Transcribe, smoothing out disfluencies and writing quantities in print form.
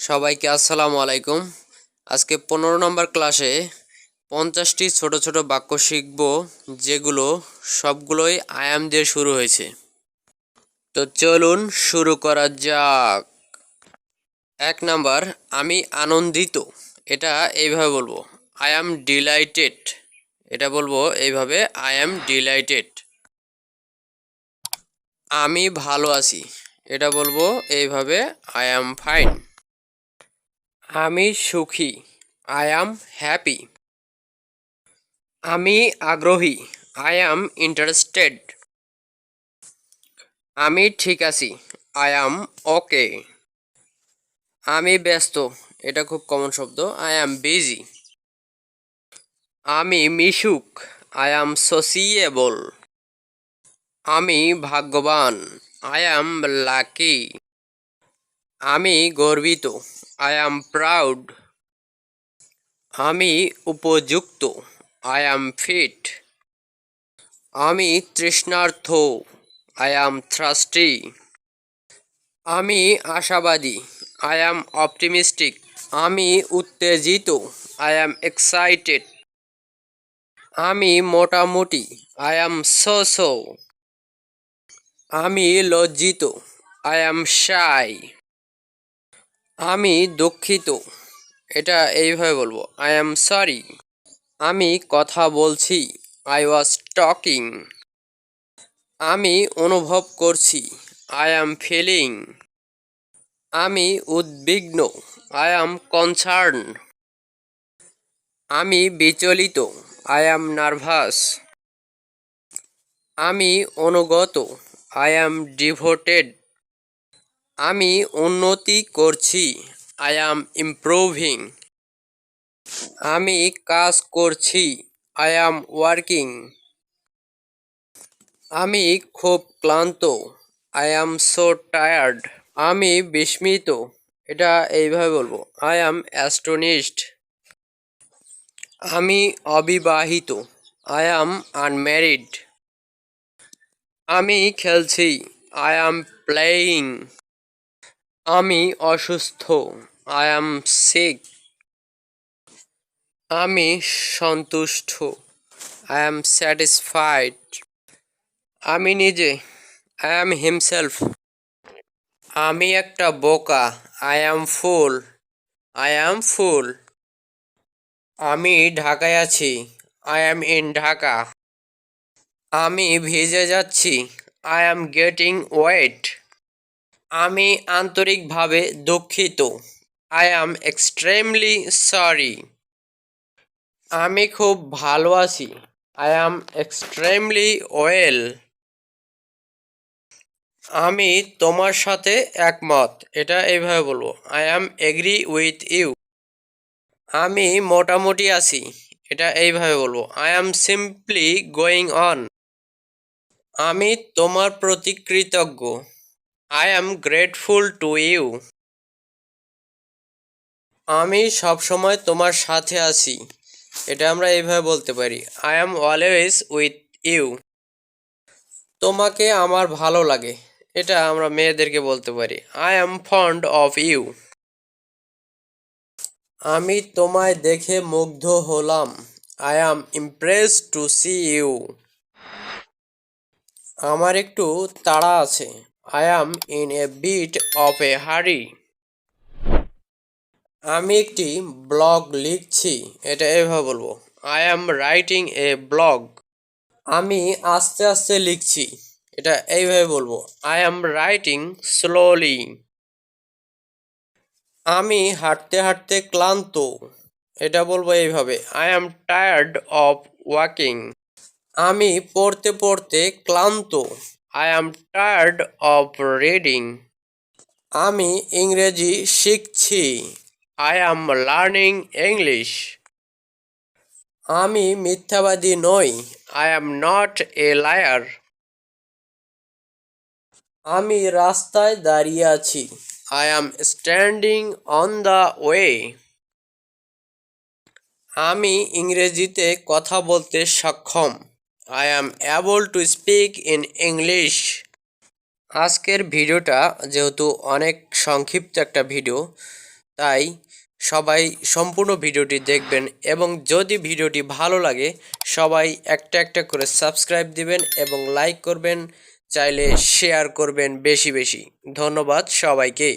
সবাইকে আসসালামু আলাইকুম। আজকে 15 নম্বর ক্লাসে 50টি ছোট ছোট বাক্য শিখব, যেগুলো সবগুলোই আই অ্যাম দিয়ে শুরু হয়েছে। তো চলুন শুরু করা যাক। 1 নাম্বার, আমি আনন্দিত। এটা এইভাবে বলবো, আই অ্যাম ডিলাইটেড। এটা বলবো এইভাবে, আই অ্যাম ডিলাইটেড। আমি ভালো আছি। এটা বলবো এইভাবে, আই অ্যাম ফাইন। আমি সুখী, আই অ্যাম হ্যাপি। আমি আগ্রহী, আই অ্যাম ইন্টারেস্টেড। আমি ঠিক আছি, আই অ্যাম ওকে। আমি ব্যস্ত, এটা খুব কমন শব্দ, আই অ্যাম বিজি। আমি মিশুক, আই অ্যাম সোসিয়েবল। আমি ভাগ্যবান, আই অ্যাম লাকি। আমি গর্বিত, আই অ্যাম প্রাউড। আমি উপযুক্ত, আই অ্যাম ফিট। আমি তৃষ্ণার্ত, আই অ্যাম থ্রাস্টি। আমি আশাবাদী, আই অ্যাম অপটিমিস্টিক। আমি উত্তেজিত, আই অ্যাম এক্সাইটেড। আমি মোটামুটি, আই অ্যাম সো। আমি লজ্জিত, আই অ্যাম শাই। আমি দুঃখিত, এটা এইভাবে বলবো, আই অ্যাম সরি। আমি কথা বলছি, আই ওয়াজ টকিং। আমি অনুভব করছি, আই অ্যাম ফিলিং। আমি উদ্বিগ্ন, আই অ্যাম কনসার্ন। আমি বিচলিত, আই অ্যাম নার্ভাস। আমি অনুগত, আই অ্যাম ডিভোটেড। আমি উন্নতি করছি, আই অ্যাম ইমপ্রুভিং। আমি কাজ করছি, আই অ্যাম ওয়ার্কিং। আমি খুব ক্লান্ত, আই অ্যাম সো টায়ার্ড। আমি বিস্মিত, এটা এইভাবে বলবো, আই অ্যাম অ্যাস্টোনিশড। আমি অবিবাহিত, আই অ্যাম আনম্যারিড। আমি খেলছি, আই অ্যাম প্লেয়িং। আমি অসুস্থ, আই অ্যাম সিক। আমি সন্তুষ্ট, আই অ্যাম স্যাটিসফাইড। আমি নিজে, আই অ্যাম হিমসেলফ। আমি একটা বোকা, I am full, I am ফুল। আমি ঢাকায় আছি, আই অ্যাম ইন ঢাকা। আমি ভিজে যাচ্ছি, আই অ্যাম গেটিং ওয়েট। আমি আন্তরিকভাবে দুঃখিত, আই অ্যাম এক্সট্রিমলি সরি। আমি খুব ভালো আছি, আই অ্যাম এক্সট্রিমলি ওয়েল। আমি তোমার সাথে একমত, এটা এইভাবে বলবো, I am agree with you. আমি মোটামুটি আছি, এটা এইভাবে বলবো, I am simply going on. আমি তোমার প্রতি কৃতজ্ঞ, I am grateful to you. আমি সবসময় তোমার সাথে আছি, এটা আমরা এইভাবে বলতে পারি, I am always with you. তোমাকে আমার ভালো লাগে, এটা আমরা মেয়েদেরকে বলতে পারি, I am fond of you. আমি তোমায় দেখে মুগ্ধ হলাম, I am impressed to see you. আমার একটু তাড়া আছে, I am in a bit of a hurry. আমি একটি ব্লগ লিখছি, এটা এভাবে বলবো, I am writing a blog. আমি আস্তে আস্তে লিখছি, এটা এইভাবে বলবো, আই অ্যাম রাইটিং স্লোলি। আমি হাঁটতে হাঁটতে ক্লান্ত, এটা বলবো এইভাবে, I am tired of walking. আমি পড়তে পড়তে ক্লান্ত, I am tired of reading. আমি ইংরেজি শিখছি, আই অ্যাম লার্নিং ইংলিশ। আমি মিথ্যাবাদী নই, I am not a liar. আমি রাস্তায় দাঁড়িয়ে আছি, I am standing on the way. আমি ইংরেজিতে কথা বলতে সক্ষম, I am able to speak in English. আজকের ভিডিওটা যেহেতু অনেক সংক্ষিপ্ত একটা ভিডিও, তাই সবাই সম্পূর্ণ ভিডিওটি দেখবেন এবং যদি ভিডিওটি ভালো লাগে সবাই একটা একটা করে সাবস্ক্রাইব দিবেন এবং লাইক করবেন, চাইলে শেয়ার করবেন বেশি বেশি। ধন্যবাদ সবাইকে।